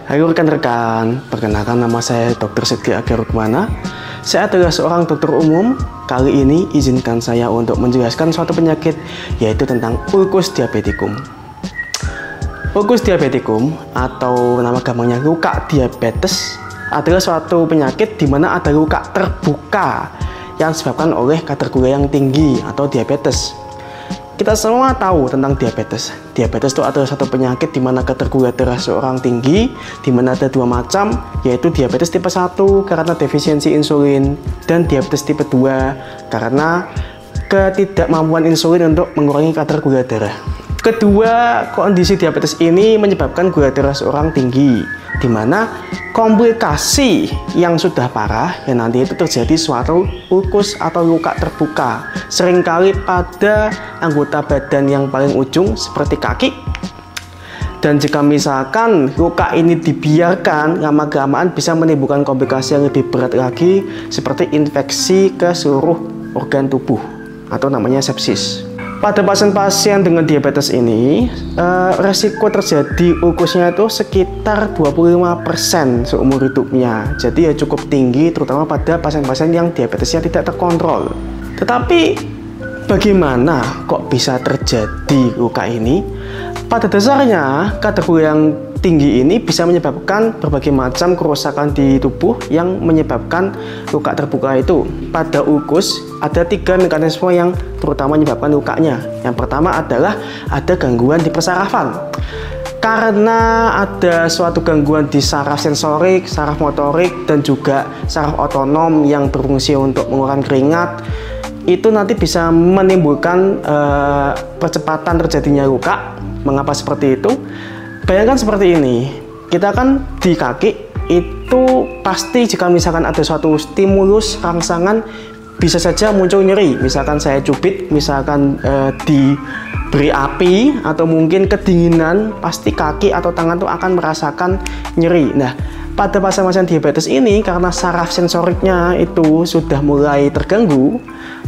Halo rekan-rekan, perkenalkan nama saya Dr. Sidki Aga Rukmana. Saya adalah seorang dokter umum. Kali ini izinkan saya untuk menjelaskan suatu penyakit, yaitu tentang ulcus diabeticum. Ulcus diabeticum atau nama gampangnya luka diabetes adalah suatu penyakit di mana ada luka terbuka yang disebabkan oleh kadar gula yang tinggi atau diabetes. Kita semua tahu tentang diabetes. Diabetes itu adalah satu penyakit di mana kadar gula darah seorang tinggi, di mana ada dua macam, yaitu diabetes tipe 1 karena defisiensi insulin dan diabetes tipe 2 karena ketidakmampuan insulin untuk mengurangi kadar gula darah. Kedua kondisi diabetes ini menyebabkan gula darah seorang tinggi, di mana komplikasi yang sudah parah yang nanti itu terjadi suatu ulcus atau luka terbuka, seringkali pada anggota badan yang paling ujung seperti kaki. Dan jika misalkan luka ini dibiarkan, lama-kelamaan bisa menimbulkan komplikasi yang lebih berat lagi seperti infeksi ke seluruh organ tubuh atau namanya sepsis. Pada pasien-pasien dengan diabetes ini, resiko terjadi ulkusnya itu sekitar 25% seumur hidupnya. Jadi ya cukup tinggi, terutama pada pasien-pasien yang diabetesnya tidak terkontrol. Tetapi bagaimana kok bisa terjadi luka ini? Pada dasarnya, kadar gula yang tinggi ini bisa menyebabkan berbagai macam kerusakan di tubuh yang menyebabkan luka terbuka itu. Pada ulkus, ada 3 mekanisme yang terutama menyebabkan lukanya. Yang pertama adalah ada gangguan di persarafan. Karena ada suatu gangguan di saraf sensorik, saraf motorik, dan juga saraf otonom yang berfungsi untuk mengeluarkan keringat, itu nanti bisa menimbulkan percepatan terjadinya luka. Mengapa seperti itu? Bayangkan seperti ini, kita kan di kaki itu pasti jika misalkan ada suatu stimulus rangsangan bisa saja muncul nyeri. Misalkan saya cubit, misalkan diberi api atau mungkin kedinginan, pasti kaki atau tangan tuh akan merasakan nyeri. Nah, pada pasien-pasien diabetes ini karena saraf sensoriknya itu sudah mulai terganggu,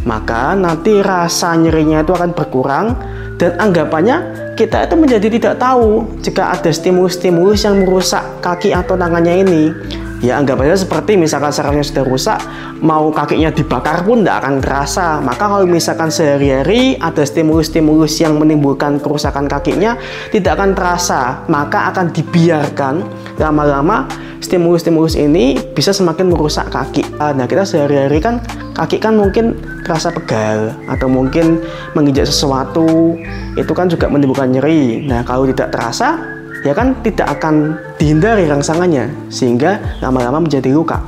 maka nanti rasa nyerinya itu akan berkurang dan anggapannya kita itu menjadi tidak tahu jika ada stimulus-stimulus yang merusak kaki atau tangannya ini. Ya anggapannya seperti misalkan sarafnya sudah rusak, mau kakinya dibakar pun tidak akan terasa. Maka kalau misalkan sehari-hari ada stimulus-stimulus yang menimbulkan kerusakan kakinya, tidak akan terasa. Maka akan dibiarkan lama-lama stimulus-stimulus ini bisa semakin merusak kaki. Nah kita sehari-hari kan kaki kan mungkin terasa pegal atau mungkin menginjak sesuatu, itu kan juga menimbulkan nyeri. Nah kalau tidak terasa, ya kan tidak akan dihindari rangsangannya sehingga lama-lama menjadi luka.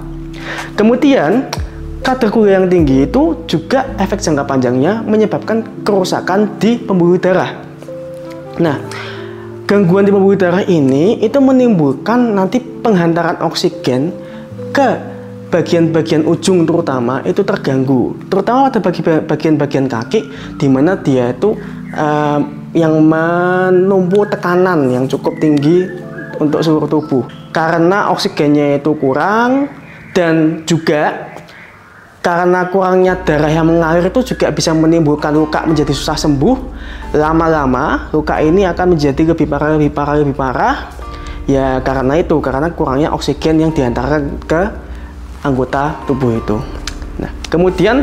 Kemudian kadar gula yang tinggi itu juga efek jangka panjangnya menyebabkan kerusakan di pembuluh darah. Nah, gangguan di pembuluh darah ini itu menimbulkan nanti penghantaran oksigen ke bagian-bagian ujung terutama itu terganggu, terutama pada bagian-bagian kaki di mana dia itu yang menumpu tekanan yang cukup tinggi untuk seluruh tubuh karena oksigennya itu kurang dan juga karena kurangnya darah yang mengalir itu juga bisa menimbulkan luka menjadi susah sembuh. Lama-lama luka ini akan menjadi lebih parah ya karena kurangnya oksigen yang diantarkan ke anggota tubuh itu. Nah, kemudian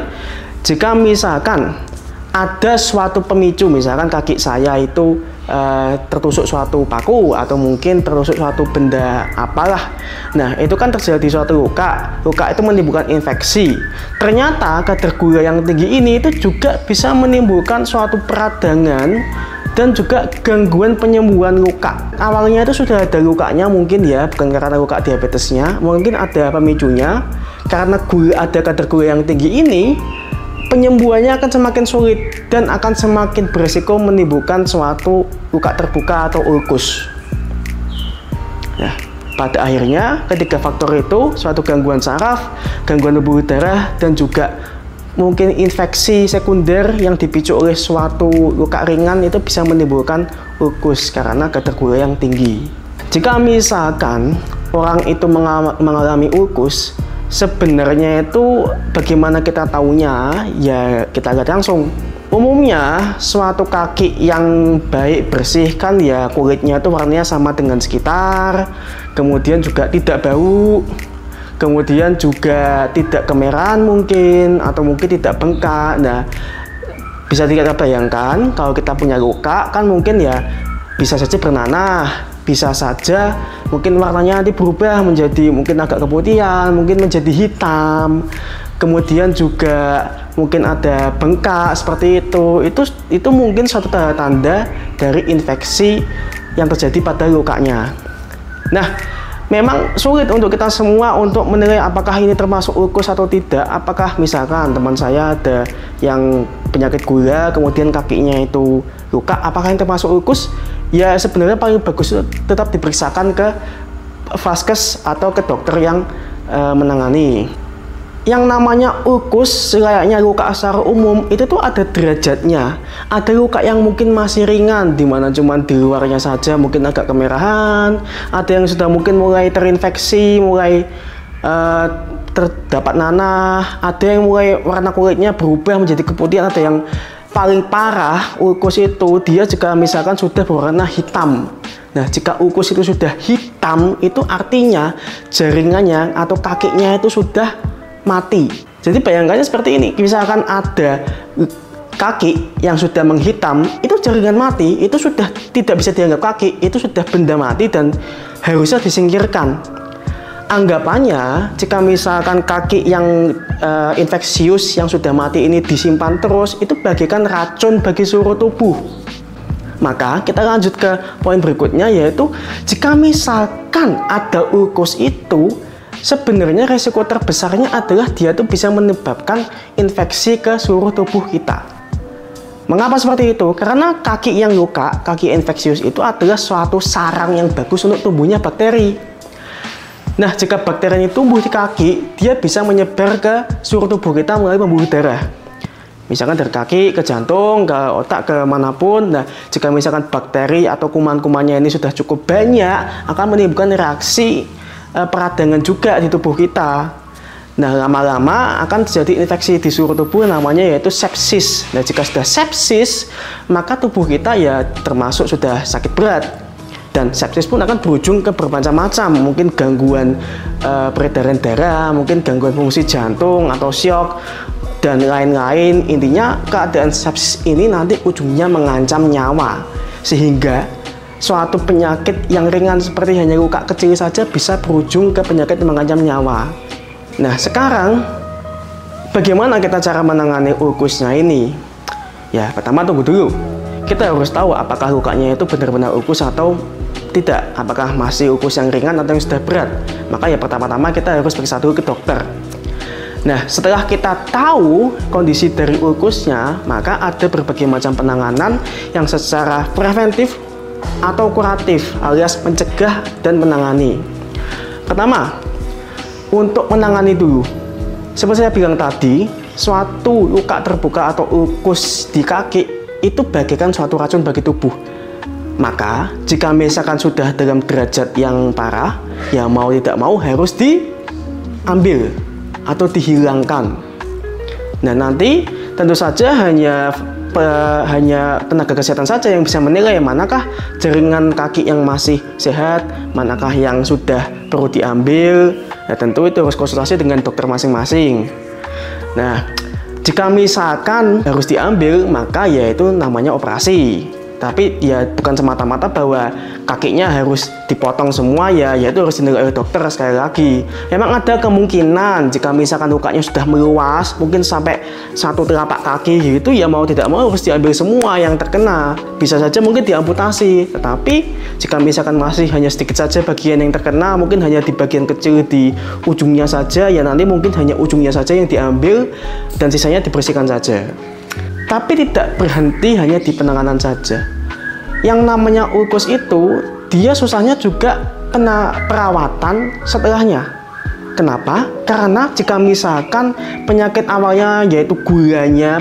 jika misalkan ada suatu pemicu, misalkan kaki saya itu tertusuk suatu paku atau mungkin tertusuk suatu benda apalah. Nah, itu kan terjadi suatu luka. Luka itu menimbulkan infeksi. Ternyata kadar gula yang tinggi ini itu juga bisa menimbulkan suatu peradangan dan juga gangguan penyembuhan luka. Awalnya itu sudah ada lukanya mungkin ya, bukan karena luka diabetesnya, mungkin ada pemicunya. Karena ada kadar gula yang tinggi ini, penyembuhannya akan semakin sulit dan akan semakin berisiko menimbulkan suatu luka terbuka atau ulkus. Nah, pada akhirnya ketiga faktor itu, suatu gangguan saraf, gangguan pembuluh darah, dan juga mungkin infeksi sekunder yang dipicu oleh suatu luka ringan itu bisa menimbulkan ulkus karena kadar gula yang tinggi. Jika misalkan orang itu mengalami ulkus, sebenarnya itu bagaimana kita tahunya? Ya kita lihat langsung. Umumnya suatu kaki yang baik bersih kan ya kulitnya itu warnanya sama dengan sekitar, kemudian juga tidak bau, kemudian juga tidak kemerahan mungkin, atau mungkin tidak bengkak. Nah, bisa kita bayangkan kalau kita punya luka kan mungkin ya bisa saja bernanah, bisa saja mungkin warnanya nanti berubah menjadi mungkin agak keputihan, mungkin menjadi hitam, kemudian juga mungkin ada bengkak seperti itu. Itu mungkin suatu tanda dari infeksi yang terjadi pada lukanya. Nah, memang sulit untuk kita semua untuk menilai apakah ini termasuk ulkus atau tidak. Apakah misalkan teman saya ada yang penyakit gula, kemudian kakinya itu luka, apakah ini termasuk ulkus? Ya sebenarnya paling bagus tetap diperiksakan ke vaskes atau ke dokter yang menangani. Yang namanya ulkus, selayaknya luka secara umum, itu tuh ada derajatnya. Ada luka yang mungkin masih ringan, dimana cuma di luarnya saja mungkin agak kemerahan. Ada yang sudah mungkin mulai terinfeksi, mulai terdapat nanah. Ada yang mulai warna kulitnya berubah menjadi keputihan. Ada yang paling parah, ulkus itu dia jika misalkan sudah berwarna hitam. Nah, jika ulkus itu sudah hitam, itu artinya jaringannya atau kakinya itu sudah mati. Jadi bayangkannya seperti ini, misalkan ada kaki yang sudah menghitam, itu jaringan mati, itu sudah tidak bisa dianggap kaki, itu sudah benda mati dan harusnya disingkirkan. Anggapannya jika misalkan kaki yang infeksius yang sudah mati ini disimpan terus, itu bagaikan racun bagi seluruh tubuh. Maka kita lanjut ke poin berikutnya, yaitu jika misalkan ada ulkus itu, sebenarnya resiko terbesarnya adalah dia tuh bisa menyebabkan infeksi ke seluruh tubuh kita. Mengapa seperti itu? Karena kaki yang luka, kaki infeksius itu adalah suatu sarang yang bagus untuk tumbuhnya bakteri. Nah, jika bakteri ini tumbuh di kaki, dia bisa menyebar ke seluruh tubuh kita melalui pembuluh darah. Misalkan dari kaki ke jantung, ke otak, ke manapun. Nah, jika misalkan bakteri atau kuman-kumannya ini sudah cukup banyak, akan menimbulkan reaksi peradangan juga di tubuh kita. Nah, lama-lama akan terjadi infeksi di seluruh tubuh, namanya yaitu sepsis. Nah, jika sudah sepsis, maka tubuh kita ya termasuk sudah sakit berat. Dan sepsis pun akan berujung ke bermacam-macam, mungkin gangguan peredaran darah, mungkin gangguan fungsi jantung atau syok, dan lain-lain. Intinya keadaan sepsis ini nanti ujungnya mengancam nyawa, sehingga suatu penyakit yang ringan seperti hanya luka kecil saja bisa berujung ke penyakit yang mengancam nyawa. Nah, sekarang bagaimana kita cara menangani ulkusnya ini? Ya, pertama tunggu dulu. Kita harus tahu apakah lukanya itu benar-benar ulkus atau tidak. Apakah masih ulkus yang ringan atau yang sudah berat. Maka ya pertama-tama kita harus periksa dulu ke dokter. Nah, setelah kita tahu kondisi dari ulkusnya, maka ada berbagai macam penanganan yang secara preventif atau kuratif, alias mencegah dan menangani. Pertama, untuk menangani dulu, seperti saya bilang tadi, suatu luka terbuka atau ulkus di kaki itu bagaikan suatu racun bagi tubuh. Maka jika misalkan sudah dalam derajat yang parah, ya mau tidak mau harus diambil atau dihilangkan. Nah, nanti tentu saja hanya tenaga kesehatan saja yang bisa menilai manakah jaringan kaki yang masih sehat, manakah yang sudah perlu diambil. Nah, tentu itu harus konsultasi dengan dokter masing-masing. Nah, jika misalkan harus diambil, maka ya itu namanya operasi. Tapi ya bukan semata-mata bahwa kakinya harus dipotong semua, ya itu harus dinilai oleh dokter. Sekali lagi, memang ada kemungkinan jika misalkan lukanya sudah meluas, mungkin sampai satu telapak kaki gitu, ya mau tidak mau harus diambil semua yang terkena. Bisa saja mungkin diamputasi. Tetapi jika misalkan masih hanya sedikit saja bagian yang terkena, mungkin hanya di bagian kecil di ujungnya saja, ya nanti mungkin hanya ujungnya saja yang diambil dan sisanya dibersihkan saja. Tapi tidak berhenti hanya di penanganan saja. Yang namanya ulkus itu, dia susahnya juga perawatan setelahnya. Kenapa? Karena jika misalkan penyakit awalnya yaitu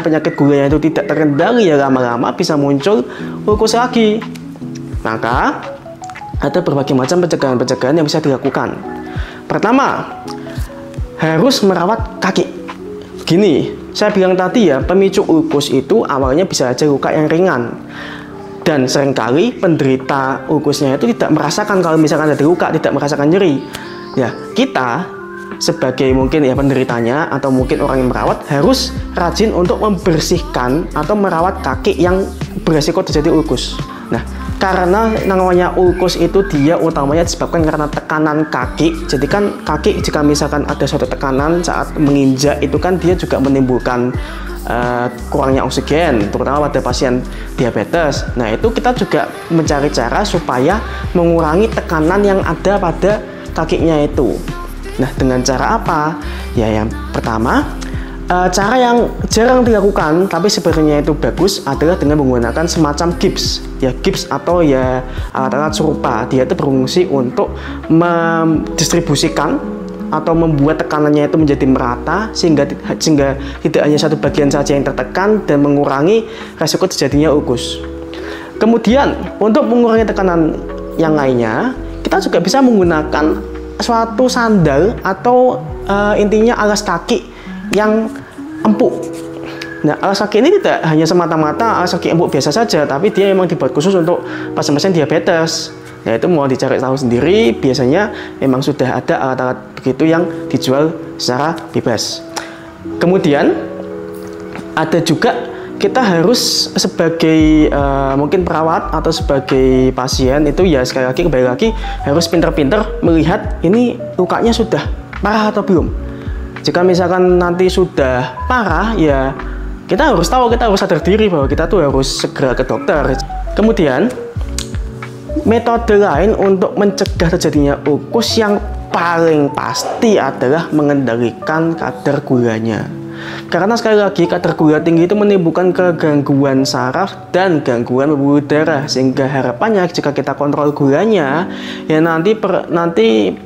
penyakit gulanya itu tidak terkendali, ya lama-lama bisa muncul ulkus lagi. Maka ada berbagai macam pencegahan-pencegahan yang bisa dilakukan. Pertama, harus merawat kaki. Gini, saya bilang tadi ya, pemicu ulkus itu awalnya bisa saja luka yang ringan. Dan seringkali penderita ulkusnya itu tidak merasakan kalau misalkan ada luka, tidak merasakan nyeri. Ya, kita sebagai mungkin ya penderitanya atau mungkin orang yang merawat harus rajin untuk membersihkan atau merawat kaki yang beresiko terjadi ulkus. Nah, karena namanya ulkus itu dia utamanya disebabkan karena tekanan kaki. Jadi kan kaki jika misalkan ada suatu tekanan saat menginjak itu kan dia juga menimbulkan kurangnya oksigen, terutama pada pasien diabetes. Nah, itu kita juga mencari cara supaya mengurangi tekanan yang ada pada kakinya itu. Nah, dengan cara apa? Ya, yang pertama, cara yang jarang dilakukan tapi sebenarnya itu bagus adalah dengan menggunakan semacam gips. Ya, gips atau ya alat-alat serupa. Dia itu berfungsi untuk mendistribusikan atau membuat tekanannya itu menjadi merata sehingga tidak hanya satu bagian saja yang tertekan dan mengurangi resiko terjadinya ulkus. Kemudian untuk mengurangi tekanan yang lainnya, kita juga bisa menggunakan suatu sandal atau intinya alas kaki yang empuk. Nah, alas kaki ini tidak hanya semata-mata alas kaki empuk biasa saja, tapi dia memang dibuat khusus untuk pasien-pasien diabetes. Nah, itu mau dicari tahu sendiri, biasanya memang sudah ada alat-alat begitu yang dijual secara bebas. Kemudian ada juga kita harus sebagai mungkin perawat atau sebagai pasien itu ya sekali lagi kembali lagi harus pintar-pintar melihat ini lukanya sudah parah atau belum. Jika misalkan nanti sudah parah ya kita harus tahu, kita harus sadar diri bahwa kita tuh harus segera ke dokter. Kemudian metode lain untuk mencegah terjadinya ulkus yang paling pasti adalah mengendalikan kadar gulanya. Karena sekali lagi kadar gula tinggi itu menimbulkan kegangguan saraf dan gangguan pembuluh darah, sehingga harapannya jika kita kontrol gulanya ya nanti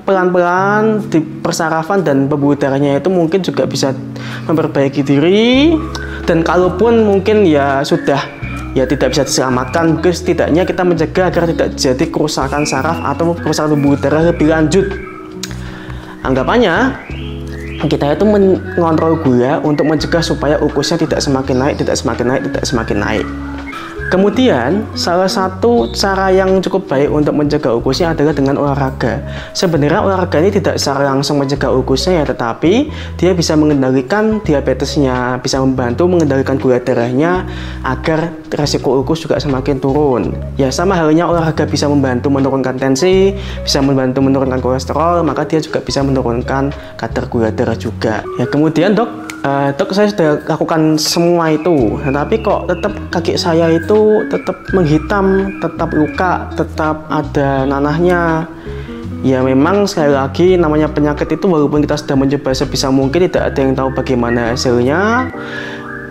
pelan-pelan di persarafan dan pembuluh darahnya itu mungkin juga bisa memperbaiki diri. Dan kalaupun mungkin ya sudah ya tidak bisa diselamatkan, setidaknya kita mencegah agar tidak jadi kerusakan saraf atau kerusakan pembuluh darah lebih lanjut. Anggapannya kita itu mengontrol gula untuk mencegah supaya ulkusnya tidak semakin naik, tidak semakin naik. Kemudian salah satu cara yang cukup baik untuk mencegah ulkusnya adalah dengan olahraga. Sebenarnya olahraga ini tidak secara langsung mencegah ulkusnya ya, tetapi dia bisa mengendalikan diabetesnya, bisa membantu mengendalikan gula darahnya agar resiko ulkus juga semakin turun. Ya, sama halnya olahraga bisa membantu menurunkan tensi, bisa membantu menurunkan kolesterol, maka dia juga bisa menurunkan kadar gula darah juga. Ya, kemudian dok, saya sudah lakukan semua itu, tetapi kok tetap kaki saya itu tetap menghitam, tetap luka, tetap ada nanahnya. Ya memang sekali lagi namanya penyakit itu walaupun kita sudah mencoba sebisa mungkin tidak ada yang tahu bagaimana hasilnya.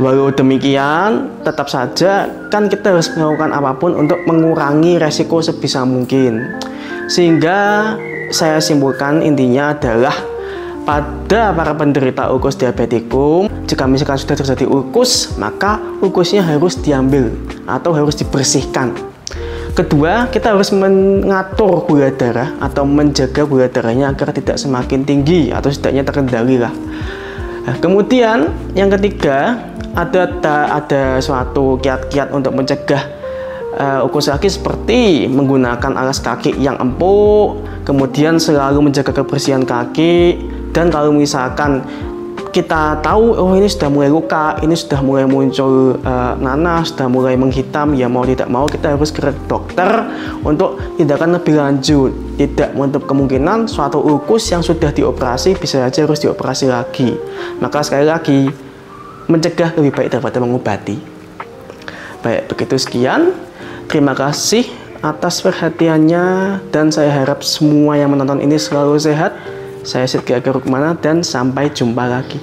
Walau demikian tetap saja kan kita harus melakukan apapun untuk mengurangi resiko sebisa mungkin. Sehingga saya simpulkan intinya adalah pada para penderita ulkus diabetikum, jika misalkan sudah terjadi ulkus, maka ulkusnya harus diambil atau harus dibersihkan. Kedua, kita harus mengatur gula darah atau menjaga gula darahnya agar tidak semakin tinggi atau setidaknya terkendali lah. Nah, kemudian yang ketiga, ada suatu kiat-kiat untuk mencegah ulkus lagi seperti menggunakan alas kaki yang empuk, kemudian selalu menjaga kebersihan kaki. Dan kalau misalkan kita tahu, oh ini sudah mulai luka, ini sudah mulai muncul nanah, sudah mulai menghitam, ya mau tidak mau kita harus ke dokter untuk tindakan lebih lanjut. Tidak menutup kemungkinan suatu ulkus yang sudah dioperasi bisa saja harus dioperasi lagi. Maka sekali lagi, mencegah lebih baik daripada mengobati. Baik, begitu sekian. Terima kasih atas perhatiannya dan saya harap semua yang menonton ini selalu sehat. Saya Sidki Aga Rukmana dan sampai jumpa lagi.